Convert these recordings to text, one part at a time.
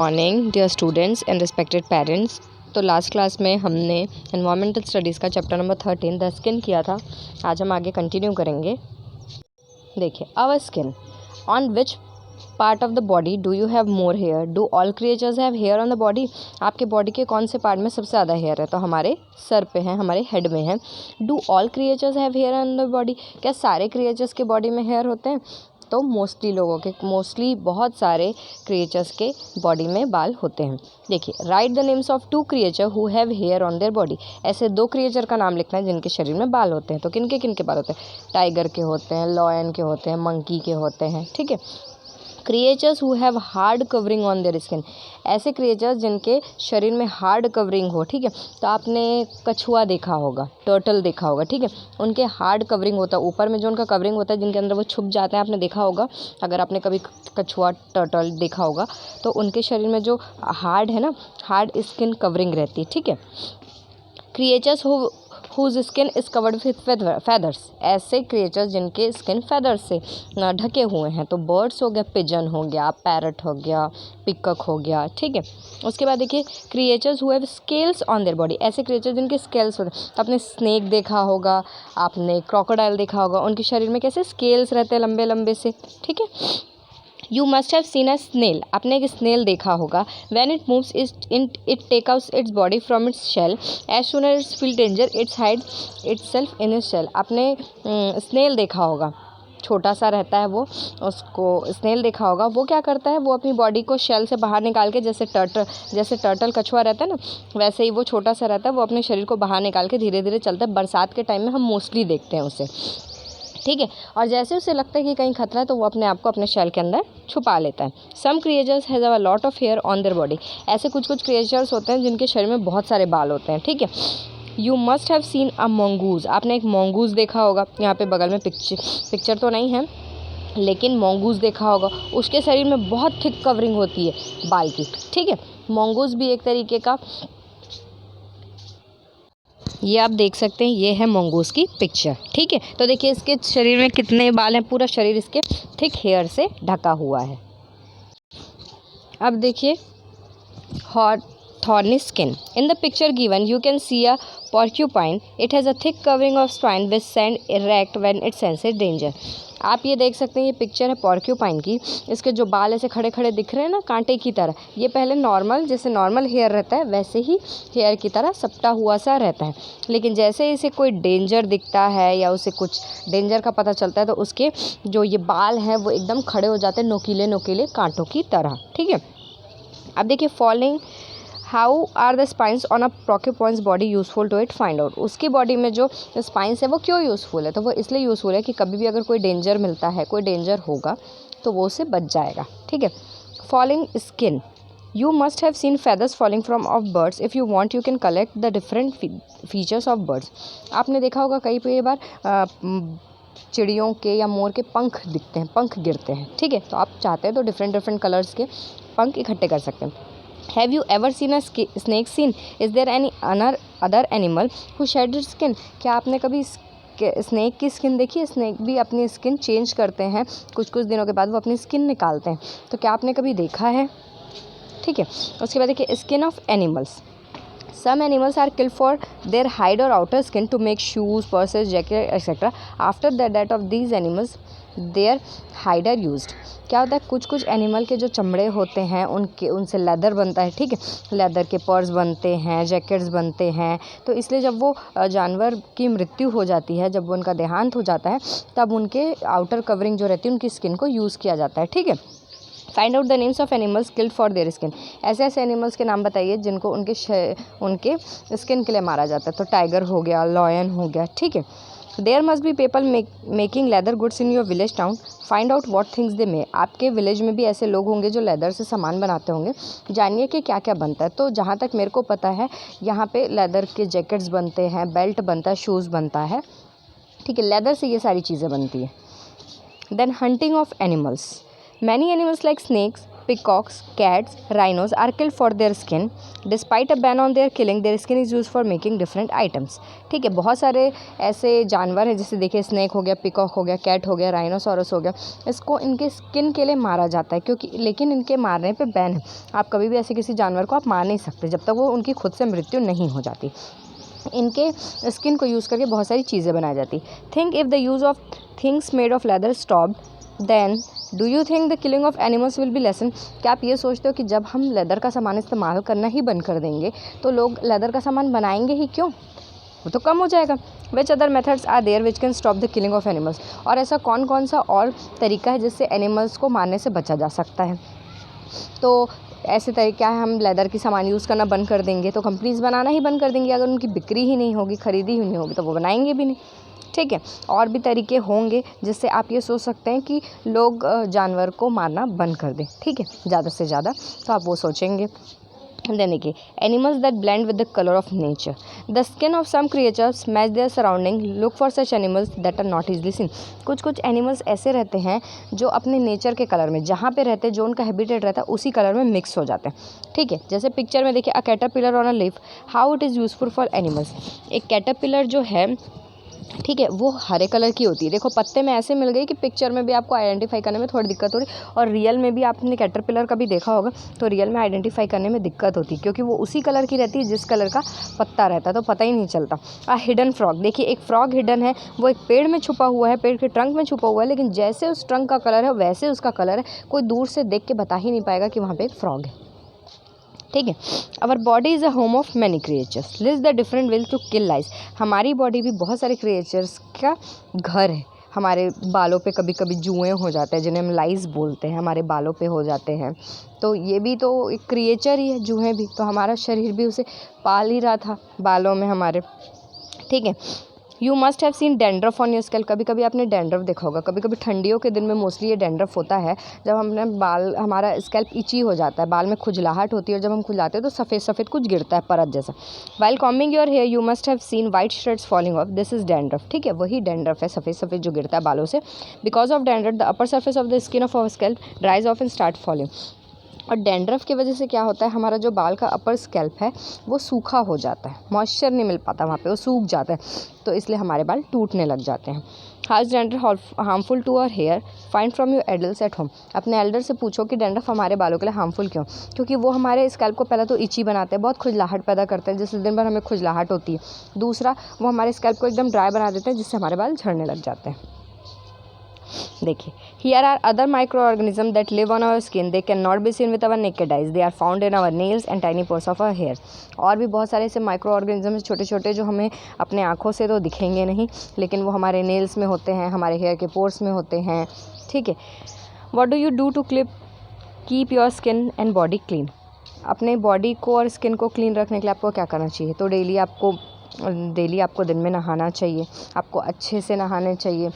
Morning dear students and respected parents. तो last class में हमने एनवायरमेंटल स्टडीज़ का चैप्टर नंबर 13 द स्किन किया था। आज हम आगे कंटिन्यू करेंगे। देखिए, our skin, on which part of the body do you have more hair? Do all creatures have hair on the body? आपके बॉडी के कौन से पार्ट में सबसे ज़्यादा हेयर है? तो हमारे सर पे है, हमारे हेड में है। Do all creatures have hair on the body? क्या सारे क्रिएचर्स के बॉडी में हेयर होते हैं? तो मोस्टली बहुत सारे क्रिएचर्स के बॉडी में बाल होते हैं। देखिए, write the names of 2 creature who have hair on their body. ऐसे 2 क्रिएचर का नाम लिखना है जिनके शरीर में बाल होते हैं। तो किन के बाल होते हैं? टाइगर के होते हैं, लॉयन के होते हैं, मंकी के होते हैं। ठीक है। Creatures who have hard covering on their skin. ऐसे क्रिएचर्स जिनके शरीर में हार्ड कवरिंग हो। ठीक है। तो आपने कछुआ देखा होगा, टर्टल देखा होगा। ठीक है। उनके हार्ड कवरिंग होता है, ऊपर में जो उनका कवरिंग होता है जिनके अंदर वो छुप जाते हैं, आपने देखा होगा। अगर आपने कभी कछुआ टर्टल देखा होगा तो उनके शरीर में जो हार्ड है ना, हार्ड स्किन कवरिंग रहती है। ठीक है। Creatures whose skin is covered with feathers. ऐसे क्रिएचर्स जिनके स्किन फेदर्स से ढके हुए हैं। तो बर्ड्स हो गया, पिजन हो गया, पैरट हो गया, पिकक हो गया। ठीक है। उसके बाद देखिए, creatures who have scales on their body. ऐसे क्रिएचर्स जिनके स्केल्स होते हैं। तो आपने स्नेक देखा होगा, आपने क्रोकोडाइल देखा होगा। उनके शरीर में कैसे स्केल्स रहते हैं, लंबे लंबे से। ठीक है। You must have seen a snail. आपने एक स्नेल देखा होगा। When it moves it take out its body from its shell. As soon as it's feel danger it's hide itself in its shell. आपने snail देखा होगा, छोटा सा रहता है वो, उसको स्नेल देखा होगा। वो क्या करता है, वो अपनी बॉडी को शेल से बाहर निकाल के, जैसे टर्टल कछुआ रहता है ना, वैसे ही वो छोटा सा रहता है। वो अपने शरीर को बाहर निकाल के धीरे धीरे चलता है। बरसात के टाइम में हम मोस्टली देखते हैं उसे। ठीक है। और जैसे उसे लगता है कि कहीं खतरा है तो वो अपने आप को अपने शेल के अंदर छुपा लेता है। Some creatures has a lot of hair on their body. ऐसे कुछ क्रिएचर्स होते हैं जिनके शरीर में बहुत सारे बाल होते हैं। ठीक है। You must have seen a mongoose. आपने एक मोंगूज देखा होगा। यहाँ पे बगल में पिक्चर तो नहीं है, लेकिन मोंगूज देखा होगा। उसके शरीर में बहुत थिक कवरिंग होती है बाल की। ठीक है। मोंगूज भी एक तरीके का, ये आप देख सकते हैं, ये है मंगूस की पिक्चर। ठीक है। तो देखिए, इसके शरीर में कितने बाल हैं। पूरा शरीर इसके थिक हेयर से ढका हुआ है। अब देखिए, hot thorny skin. In the picture given, you can see a porcupine. It has a thick covering of spine which stand erect when it senses danger. आप ये देख सकते हैं, ये पिक्चर है पॉर्क्यूपाइन की। इसके जो बाल ऐसे खड़े खड़े दिख रहे हैं ना, कांटे की तरह। ये पहले नॉर्मल, जैसे नॉर्मल हेयर रहता है वैसे ही हेयर की तरह सपटा हुआ सा रहता है। लेकिन जैसे इसे कोई डेंजर दिखता है या उसे कुछ डेंजर का पता चलता है तो उसके जो ये बाल हैं वो एकदम खड़े हो जाते हैं, नोकीले नोकीले कांटों की तरह। ठीक है। अब देखिए, following how are the spines on a porcupine's body useful to it? Find out. उसकी बॉडी में जो स्पाइंस है वो क्यों यूज़फुल है? तो वो इसलिए यूज़फुल है कि कभी भी अगर कोई डेंजर मिलता है, कोई डेंजर होगा तो वो उससे बच जाएगा। ठीक है। Falling skin, you must have scene feathers falling from of birds. If you want you can collect the different features of birds. आपने देखा होगा कई बार चिड़ियों के या मोर के पंख दिखते हैं, पंख गिरते हैं। ठीक है। तो आप चाहते हैं तो डिफरेंट कलर्स के पंख इकट्ठे कर सकते हैं। Have you ever seen a snake seen? Is there any other animal who shed its skin? क्या आपने कभी स्नेक की स्किन देखी है? स्नेक भी अपनी स्किन चेंज करते हैं, कुछ दिनों के बाद वो अपनी स्किन निकालते हैं। तो क्या आपने कभी देखा है? ठीक है। उसके बाद देखिए, skin of animals. Some animals are killed for their hide or outer skin to make shoes, purses, jacket, etc. After the death of these animals, their hide are used. क्या होता है, कुछ एनिमल के जो चमड़े होते हैं उनसे लेदर बनता है। ठीक है। लेदर के पर्स बनते हैं, जैकेट्स बनते हैं। तो इसलिए जब वो जानवर की मृत्यु हो जाती है, जब उनका देहांत हो जाता है, तब उनके आउटर कवरिंग जो रहती है उनकी स्किन को यूज़ किया जाता है। ठीक है। Find out the names of animals killed for their skin. ऐसे एनिमल्स के नाम बताइए जिनको उनके स्किन के लिए मारा जाता है। तो टाइगर हो गया, लॉयन हो गया। ठीक है। There must be people making leather goods in your village town. Find out what things they may. आपके विलेज में भी ऐसे लोग होंगे जो लेदर से सामान बनाते होंगे। जानिए कि क्या क्या बनता है। तो जहाँ तक मेरे को पता है, यहाँ पे लेदर के जैकेट्स बनते हैं, बेल्ट बनता है, शूज़ बनता है। ठीक है। लेदर से ये सारी चीज़ें बनती है। Then hunting of animals. Many animals like snakes, peacocks, cats, rhinos are killed for their skin. Despite a ban on their killing, their skin is used for making different items. ठीक है, बहुत सारे ऐसे जानवर हैं, जैसे देखिए स्नेक हो गया, पिकॉक हो गया, कैट हो गया, राइनोसोरस हो गया, इसको इनके स्किन के लिए मारा जाता है क्योंकि, लेकिन इनके मारने पे बैन है। आप कभी भी ऐसे किसी जानवर को आप मार नहीं सकते जब तक वो उनकी खुद से मृत्यु नहीं हो जाती। इनके स्किन को यूज़ करके बहुत सारी चीज़ें बनाई जाती। Think if the use of things made of leather stopped then do you think the killing of animals will be lessen. क्या आप ये सोचते हो कि जब हम लेदर का सामान इस्तेमाल करना ही बंद कर देंगे तो लोग लेदर का सामान बनाएंगे ही क्यों, वो तो कम हो जाएगा। Which other methods are there which can stop the killing of animals. और ऐसा कौन कौन सा और तरीका है जिससे एनिमल्स को मारने से बचा जा सकता है। तो ऐसे तरीका है, हम लेदर की सामान यूज़ करना बंद कर देंगे तो कंपनीज़ बनाना ही बंद कर देंगी। अगर उनकी बिक्री ही नहीं होगी, ख़रीदी ही नहीं होगी तो वो बनाएंगे भी नहीं। ठीक है, और भी तरीके होंगे जिससे आप ये सोच सकते हैं कि लोग जानवर को मारना बंद कर दें। ठीक है, ज़्यादा से ज़्यादा तो आप वो सोचेंगे। then again animals that blend with the color of nature. The skin of some creatures match their surrounding. Look for such animals that are not easily seen. कुछ एनिमल्स ऐसे रहते हैं जो अपने नेचर के कलर में, जहाँ पे रहते हैं, जो उनका हैबिटेट रहता है, उसी कलर में मिक्स हो जाते हैं। ठीक है, जैसे पिक्चर में देखिए, a caterpillar on a leaf, how it is useful for animals. एक कैटरपिलर जो है, ठीक है, वो हरे कलर की होती है। देखो पत्ते में ऐसे मिल गई कि पिक्चर में भी आपको आइडेंटिफाई करने में थोड़ी दिक्कत हो रही, और रियल में भी आपने कैटरपिलर का भी देखा होगा तो रियल में आइडेंटिफाई करने में दिक्कत होती है क्योंकि वो उसी कलर की रहती है जिस कलर का पत्ता रहता है, तो पता ही नहीं चलता। हिडन फ्रॉग, देखिए एक फ्रॉग हिडन है, वो एक पेड़ में छुपा हुआ है, पेड़ के ट्रंक में छुपा हुआ है, लेकिन जैसे उस ट्रंक का कलर है वैसे उसका कलर है, कोई दूर से देख के बता ही नहीं पाएगा कि वहाँ पर एक फ्रॉग है। ठीक है, our body is a home of many creatures, list the different will to kill lice. हमारी बॉडी भी बहुत सारे क्रिएचर्स का घर है। हमारे बालों पे कभी कभी जुएँ हो जाते हैं जिन्हें हम लाइस बोलते हैं, हमारे बालों पे हो जाते हैं, तो ये भी तो एक क्रिएचर ही है, जुएँ भी। तो हमारा शरीर भी उसे पाल ही रहा था बालों में हमारे। ठीक है, you must have scene dandruff on your scalp. कभी कभी आपने डेंड्रफ देखा होगा, कभी कभी ठंडियों के दिन में मोस्टली ये डेंड्रफ होता है जब हमने बाल, हमारा स्कैल्प इची हो जाता है, बाल में खुजलाहट होती है, और जब हम खुजलाते हैं तो सफ़ेद सफ़ेद कुछ गिरता है परत जैसा। While combing your hair you must have seen white shreds falling off, this is dandruff. ठीक है, वही डेंड्रफ है, सफ़ेद सफ़ेद जो गिरता है बालों से। Because of dandruff the upper surface of the skin of our scalp dries off and start falling. और डेंड्रफ की वजह से क्या होता है, हमारा जो बाल का अपर स्कैल्प है वो सूखा हो जाता है, मॉइस्चर नहीं मिल पाता वहाँ पे, वो सूख जाता है, तो इसलिए हमारे बाल टूटने लग जाते हैं। How is dandruff harmful to our hair, find from your adults at home. अपने एल्डर से पूछो कि डेंड्रफ हमारे बालों के लिए हार्मफुल क्यों, क्योंकि वो हमारे स्कैल्प को पहले तो इची बनाते हैं, बहुत खुजलाहट पैदा करते हैं, जिससे दिन भर हमें खुजलाहट होती है। दूसरा, वो हमारे स्कैल्प को एकदम ड्राई बना देते हैं जिससे हमारे बाल झड़ने लग जाते हैं। देखिए, here are other microorganisms that live on our skin. They cannot be seen with our naked eyes. They are found in our nails and tiny pores of our hair. और भी बहुत सारे ऐसे माइक्रो ऑर्गेनिज्म छोटे छोटे जो हमें अपने आँखों से तो दिखेंगे नहीं, लेकिन वो हमारे नेल्स में होते हैं, हमारे हेयर के पोर्स में होते हैं। ठीक है, what do you do to keep your skin and body clean? अपने बॉडी को और स्किन को क्लीन रखने के लिए आपको क्या करना चाहिए, तो डेली आपको दिन में नहाना चाहिए, आपको अच्छे से नहाने चाहिए।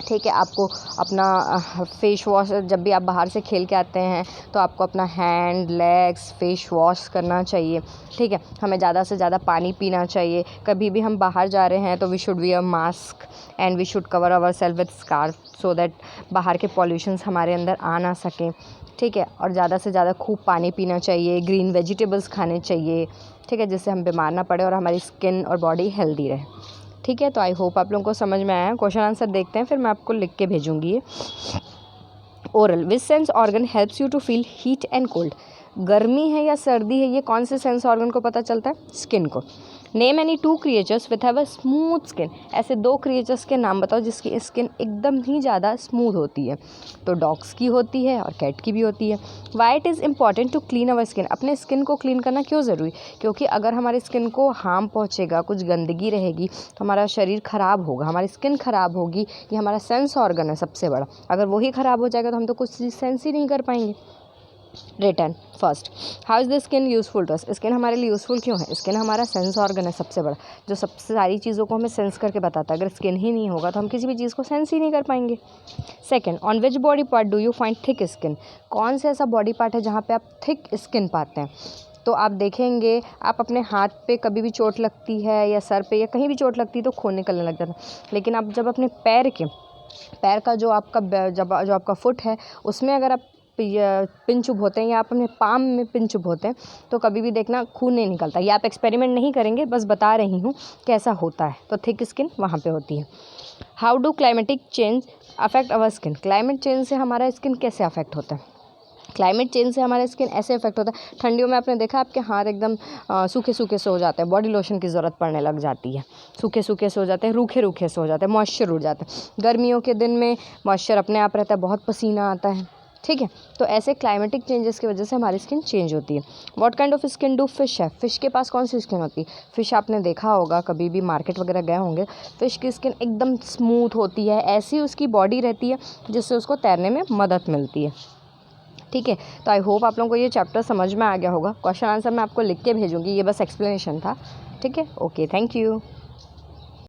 ठीक है, आपको अपना फेस वॉश, जब भी आप बाहर से खेल के आते हैं तो आपको अपना हैंड, लेग्स, फेस वॉश करना चाहिए। ठीक है, हमें ज़्यादा से ज़्यादा पानी पीना चाहिए। कभी भी हम बाहर जा रहे हैं तो we should wear mask and we should cover our self with scarf so that बाहर के पॉल्यूशंस हमारे अंदर आ ना सकें। ठीक है, और ज़्यादा से ज़्यादा खूब पानी पीना चाहिए, ग्रीन वेजिटेबल्स खाने चाहिए। ठीक है, जिससे हम बीमार ना पड़े और हमारी स्किन और बॉडी हेल्दी रहे। ठीक है, तो आई होप आप लोगों को समझ में आया है। क्वेश्चन आंसर देखते हैं, फिर मैं आपको लिख के भेजूंगी ये। Oral, which sense organ helps you to feel heat and cold. गर्मी है या सर्दी है, ये कौन से सेंस ऑर्गन को पता चलता है, स्किन को। Name any two creatures with have a smooth skin. ऐसे दो क्रिएचर्स के नाम बताओ जिसकी स्किन एकदम ही ज़्यादा स्मूथ होती है, तो डॉग्स की होती है और कैट की भी होती है। Why it is important to clean our skin. अपने स्किन को क्लीन करना क्यों ज़रूरी, क्योंकि अगर हमारे स्किन को हार्म पहुँचेगा, कुछ गंदगी रहेगी तो हमारा शरीर ख़राब होगा, हमारी स्किन ख़राब होगी। ये हमारा सेंस ऑर्गन है सबसे बड़ा, अगर वही ख़राब हो जाएगा तो हम तो कुछ चीज़ सेंस ही नहीं कर पाएंगे। Return first, how is the skin useful to us. Skin हमारे लिए यूज़फुल क्यों है, स्किन हमारा सेंस ऑर्गन है सबसे बड़ा, जो सबसे सारी चीज़ों को हमें सेंस करके बताता है। अगर स्किन ही नहीं होगा तो हम किसी भी चीज़ को सेंस ही नहीं कर पाएंगे। Second, on which body part do you find thick skin. कौन सा ऐसा बॉडी पार्ट है जहाँ पे आप थिक स्किन पाते हैं, तो आप देखेंगे, आप अपने हाथ पे कभी भी चोट लगती है या सर पे या कहीं भी चोट लगती है तो खून निकलने लग जाता है, लेकिन आप जब अपने पैर का जो आपका फुट है उसमें अगर आप पिन चुभ होते हैं या आप अपने पाम में पिन चुभ होते हैं तो कभी भी देखना खून नहीं निकलता। ये आप एक्सपेरिमेंट नहीं करेंगे, बस बता रही हूँ कैसा होता है। तो थिक स्किन वहाँ पे होती है। How do climatic change affect our skin? Climate change से हमारा स्किन कैसे अफेक्ट होता है? क्लाइमेट चेंज से हमारा स्किन ऐसे इफेक्ट होता है, ठंडियों में आपने देखा आपके हाथ एकदम सूखे सूखे से हो जाते हैं, बॉडी लोशन की ज़रूरत पड़ने लग जाती है, सूखे सूखे से हो जाते हैं, रूखे रूखे से हो जाते हैं, मॉइस्चर उड़ जाता है। गर्मियों के दिन में मॉइस्चर अपने आप रहता है, बहुत पसीना आता है, ठीक है। तो ऐसे क्लाइमेटिक चेंजेस की वजह से हमारी स्किन चेंज होती है। What kind of skin do fish है? फिश के पास कौन सी स्किन होती है? फिश आपने देखा होगा, कभी भी मार्केट वगैरह गए होंगे, फिश की स्किन एकदम स्मूथ होती है, ऐसी उसकी बॉडी रहती है जिससे उसको तैरने में मदद मिलती है, ठीक है। तो आई होप आप लोगों को ये चैप्टर समझ में आ गया होगा। क्वेश्चन आंसर मैं आपको लिख के भेजूँगी, ये बस एक्सप्लेनेशन था, ठीक है। Okay, thank you.